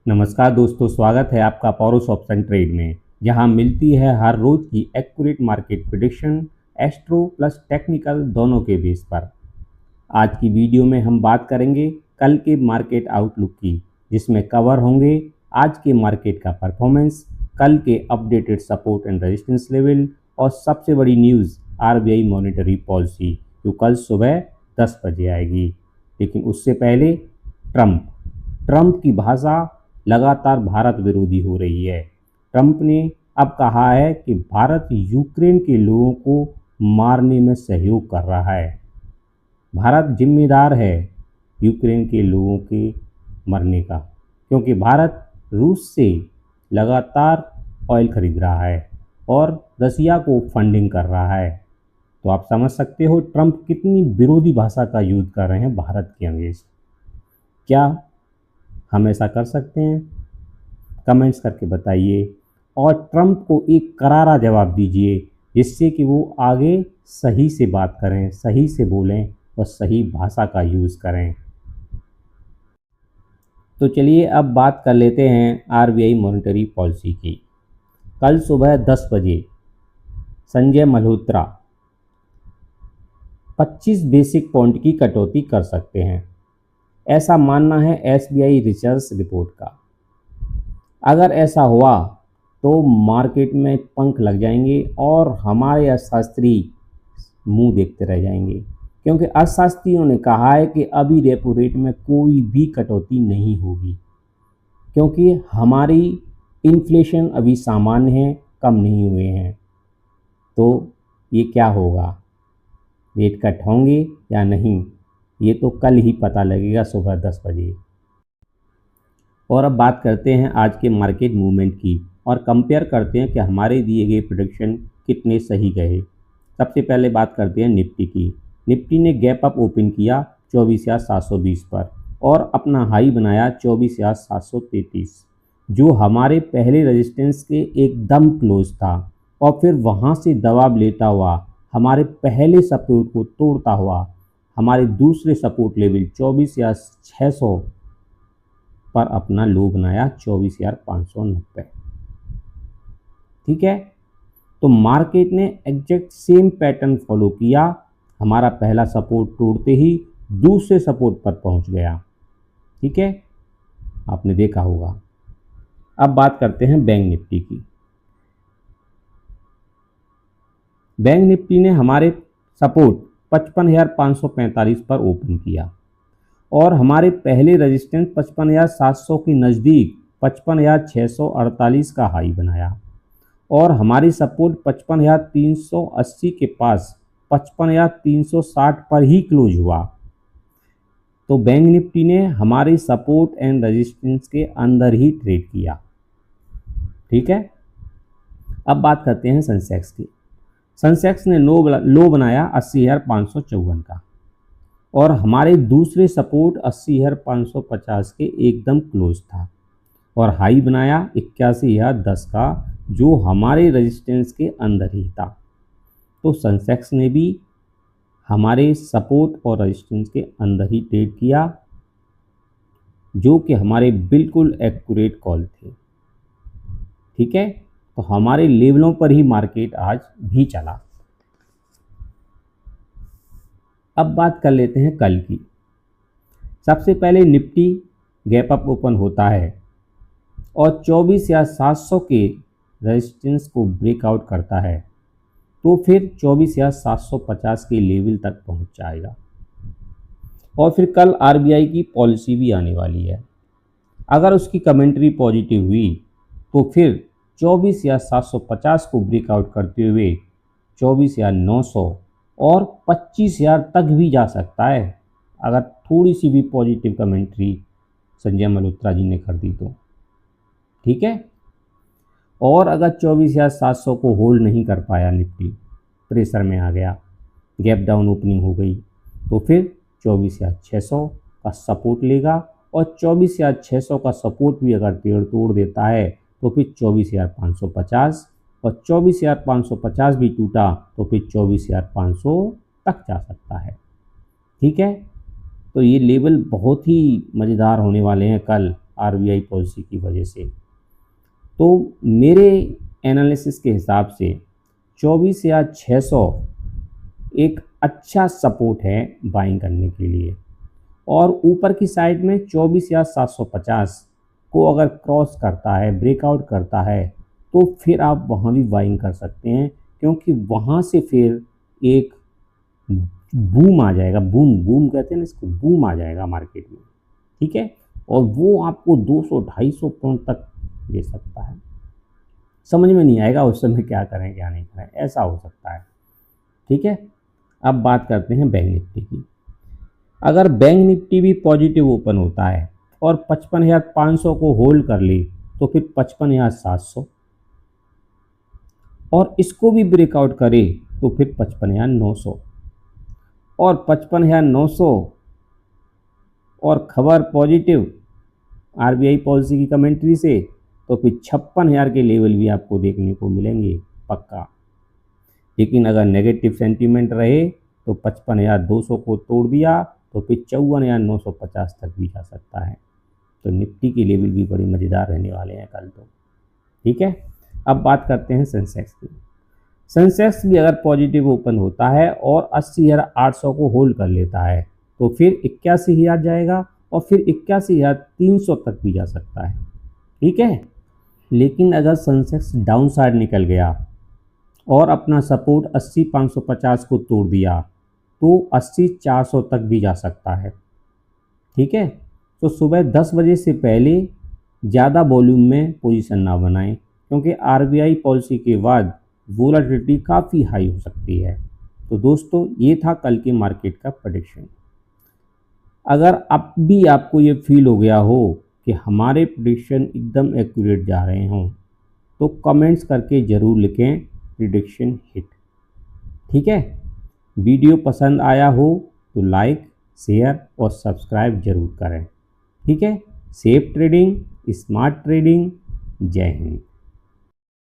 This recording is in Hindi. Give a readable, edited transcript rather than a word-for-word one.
नमस्कार दोस्तों, स्वागत है आपका पॉरोस ऑप्शन ट्रेड में, जहां मिलती है हर रोज की accurate market prediction astro plus technical दोनों के बेस पर। आज की वीडियो में हम बात करेंगे कल के मार्केट आउटलुक की, जिसमें कवर होंगे आज के मार्केट का परफॉर्मेंस, कल के updated support and resistance level और सबसे बड़ी न्यूज़ आरबीआई मॉनेटरी पॉलिसी जो कल सुबह 10 बजे आएगी। लेकिन उससे पहले ट्रंप की भाषा लगातार भारत विरोधी हो रही है। ट्रंप ने अब कहा है कि भारत यूक्रेन के लोगों को मारने में सहयोग कर रहा है। भारत जिम्मेदार है यूक्रेन के लोगों के मरने का, क्योंकि भारत रूस से लगातार ऑयल खरीद रहा है और रसिया को फंडिंग कर रहा है। तो आप समझ सकते हो ट्रंप कितनी विरोधी भाषा का यूज कर रहे हैं भारत के अगेंस्ट। क्या हम ऐसा कर सकते हैं? कमेंट्स करके बताइए और ट्रंप को एक करारा जवाब दीजिए, जिससे कि वो आगे सही से बात करें, सही से बोलें और सही भाषा का यूज़ करें। तो चलिए अब बात कर लेते हैं आरबीआई मॉनेटरी पॉलिसी की। कल सुबह 10 बजे संजय मल्होत्रा 25 बेसिक पॉइंट की कटौती कर सकते हैं, ऐसा मानना है एसबीआई रिसर्च रिपोर्ट का। अगर ऐसा हुआ तो मार्केट में पंख लग जाएंगे और हमारे अर्थशास्त्री मुंह देखते रह जाएंगे, क्योंकि अर्थशास्त्रियों ने कहा है कि अभी रेपो रेट में कोई भी कटौती नहीं होगी, क्योंकि हमारी इन्फ्लेशन अभी सामान्य है, कम नहीं हुए हैं। तो ये क्या होगा, रेट कट होंगे या नहीं, ये तो कल ही पता लगेगा सुबह 10 बजे। और अब बात करते हैं आज के मार्केट मूवमेंट की और कंपेयर करते हैं कि हमारे दिए गए प्रेडिक्शन कितने सही गए। सबसे पहले बात करते हैं निफ्टी की। निफ्टी ने गैप अप ओपन किया 24,720 पर और अपना हाई बनाया 24,733, जो हमारे पहले रेजिस्टेंस के एकदम क्लोज था, और फिर वहाँ से दबाव लेता हुआ हमारे पहले सपोर्ट को तोड़ता हुआ हमारे दूसरे सपोर्ट लेवल 24,600 पर अपना लो बनाया 24,590। ठीक है, तो मार्केट ने एग्जैक्ट सेम पैटर्न फॉलो किया। हमारा पहला सपोर्ट तोड़ते ही दूसरे सपोर्ट पर पहुंच गया। ठीक है, आपने देखा होगा। अब बात करते हैं बैंक निफ्टी की। बैंक निफ्टी ने हमारे सपोर्ट 55,545 पर ओपन किया और हमारे पहले रेजिस्टेंस 55,700 के नज़दीक 55,648 का हाई बनाया और हमारी सपोर्ट 55,380 के पास 55,360 पर ही क्लोज हुआ। तो बैंक निफ्टी ने हमारे सपोर्ट एंड रेजिस्टेंस के अंदर ही ट्रेड किया। ठीक है, अब बात करते हैं सेंसेक्स की। सेंसेक्स ने लो बनाया 80,554 का और हमारे दूसरे सपोर्ट 80,550 के एकदम क्लोज था और हाई बनाया 81,010 का, जो हमारे रेजिस्टेंस के अंदर ही था। तो सेंसेक्स ने भी हमारे सपोर्ट और रेजिस्टेंस के अंदर ही ट्रेड किया, जो कि हमारे बिल्कुल एक्यूरेट कॉल थे। ठीक है, तो हमारे लेवलों पर ही मार्केट आज भी चला। अब बात कर लेते हैं कल की। सबसे पहले निफ्टी गैप अप ओपन होता है और 24,700 के रेजिस्टेंस को ब्रेकआउट करता है, तो फिर 24,750 के लेवल तक पहुंच जाएगा। और फिर कल आरबीआई की पॉलिसी भी आने वाली है। अगर उसकी कमेंट्री पॉजिटिव हुई तो फिर 24,750 को ब्रेकआउट करते हुए 24,900 और 25,000 तक भी जा सकता है, अगर थोड़ी सी भी पॉजिटिव कमेंट्री संजय मल्होत्रा जी ने कर दी तो। ठीक है, और अगर 24,700 को होल्ड नहीं कर पाया, निफ्टी प्रेशर में आ गया, गैप डाउन ओपनिंग हो गई, तो फिर 24,600 का सपोर्ट लेगा और 24,600 का सपोर्ट भी अगर तोड़ देता है तो फिर 24,550 और 24,550 भी टूटा तो फिर 24,500 तक जा सकता है। ठीक है, तो ये लेवल बहुत ही मज़ेदार होने वाले हैं कल, आरबीआई पॉलिसी की वजह से। तो मेरे एनालिसिस के हिसाब से 24,600 एक अच्छा सपोर्ट है बाइंग करने के लिए, और ऊपर की साइड में 24,750 को अगर क्रॉस करता है, ब्रेकआउट करता है, तो फिर आप वहाँ भी बाइंग कर सकते हैं, क्योंकि वहाँ से फिर एक बूम आ जाएगा। बूम बूम कहते हैं ना इसको, बूम आ जाएगा मार्केट में, ठीक है। और वो आपको 200-250 पॉइंट तक दे सकता है। समझ में नहीं आएगा उस समय क्या करें क्या नहीं करें, ऐसा हो सकता है, ठीक है। अब बात करते हैं बैंक निफ्टी की। अगर बैंक निफ्टी भी पॉजिटिव ओपन होता है और 55,500 को होल्ड कर ले, तो फिर 55,700, और इसको भी ब्रेकआउट करे तो फिर 55,900, और 55,900 और खबर पॉजिटिव आरबीआई पॉलिसी की कमेंट्री से, तो फिर 56,000 के लेवल भी आपको देखने को मिलेंगे पक्का। लेकिन अगर नेगेटिव सेंटीमेंट रहे तो 55,200 को तोड़ दिया तो फिर 54,950 तक भी जा सकता है। तो निफ्टी के लेवल भी बड़े मज़ेदार रहने वाले हैं कल तो, ठीक है। अब बात करते हैं सेंसेक्स की। सेंसेक्स भी अगर पॉजिटिव ओपन होता है और 80,800 को होल्ड कर लेता है, तो फिर 81,000 जाएगा, और फिर 81,300 तक भी जा सकता है, ठीक है। लेकिन अगर सेंसेक्स डाउन साइड निकल गया और अपना सपोर्ट 80,550 को तोड़ दिया, तो 80,400 तक भी जा सकता है, ठीक है। तो सुबह 10 बजे से पहले ज़्यादा वॉल्यूम में पोजीशन ना बनाएं, क्योंकि आरबीआई पॉलिसी के बाद वोलेटिलिटी काफ़ी हाई हो सकती है। तो दोस्तों, ये था कल के मार्केट का प्रेडिक्शन। अगर अब भी आपको ये फील हो गया हो कि हमारे प्रेडिक्शन एकदम एक्यूरेट जा रहे हों, तो कमेंट्स करके ज़रूर लिखें प्रेडिक्शन हिट, ठीक है। वीडियो पसंद आया हो तो लाइक, शेयर और सब्सक्राइब ज़रूर करें, ठीक है। Safe trading, smart trading. जय हिंद।